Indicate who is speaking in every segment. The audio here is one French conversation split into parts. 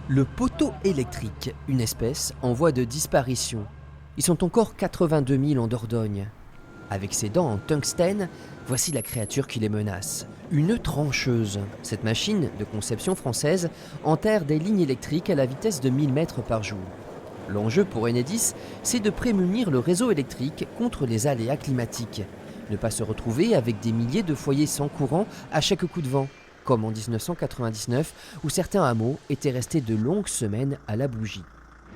Speaker 1: Le poteau électrique, une espèce en voie de disparition. Ils sont encore 82 000 en Dordogne. Avec ses dents en tungstène, voici la créature qui les menace. Une trancheuse. Cette machine, de conception française, enterre des lignes électriques à la vitesse de 1000 mètres par jour. L'enjeu pour Enedis, c'est de prémunir le réseau électrique contre les aléas climatiques. Ne pas se retrouver avec des milliers de foyers sans courant à chaque coup de vent, comme en 1999, où certains hameaux étaient restés de longues semaines à la bougie.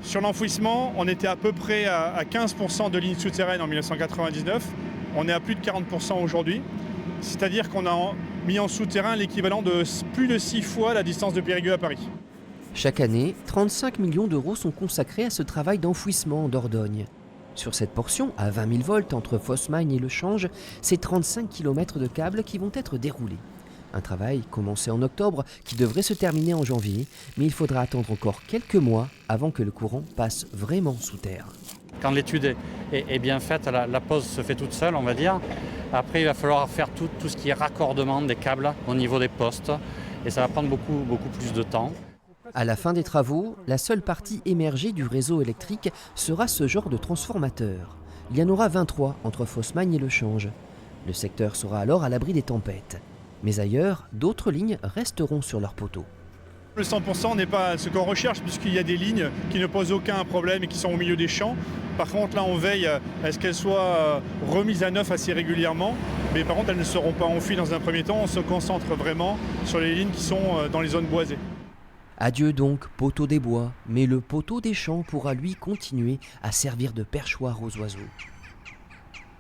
Speaker 2: Sur l'enfouissement, on était à peu près à 15% de lignes souterraines en 1999. On est à plus de 40% aujourd'hui. C'est-à-dire qu'on a mis en souterrain l'équivalent de plus de 6 fois la distance de Périgueux à Paris.
Speaker 1: Chaque année, 35 millions d'euros sont consacrés à ce travail d'enfouissement en Dordogne. Sur cette portion, à 20 000 volts entre Fosmagne et Le Change, c'est 35 km de câbles qui vont être déroulés. Un travail commencé en octobre qui devrait se terminer en janvier, mais il faudra attendre encore quelques mois avant que le courant passe vraiment sous terre.
Speaker 3: Quand l'étude est bien faite, la pose se fait toute seule, on va dire. Après, il va falloir faire tout ce qui est raccordement des câbles au niveau des postes, et ça va prendre beaucoup plus de temps.
Speaker 1: À la fin des travaux, la seule partie émergée du réseau électrique sera ce genre de transformateur. Il y en aura 23 entre Fosmagne et Le Change. Le secteur sera alors à l'abri des tempêtes. Mais ailleurs, d'autres lignes resteront sur leurs poteaux.
Speaker 2: Le 100% n'est pas ce qu'on recherche puisqu'il y a des lignes qui ne posent aucun problème et qui sont au milieu des champs. Par contre, là, on veille à ce qu'elles soient remises à neuf assez régulièrement. Mais par contre, elles ne seront pas enfouies dans un premier temps. On se concentre vraiment sur les lignes qui sont dans les zones boisées.
Speaker 1: Adieu donc, poteau des bois, mais le poteau des champs pourra lui continuer à servir de perchoir aux oiseaux.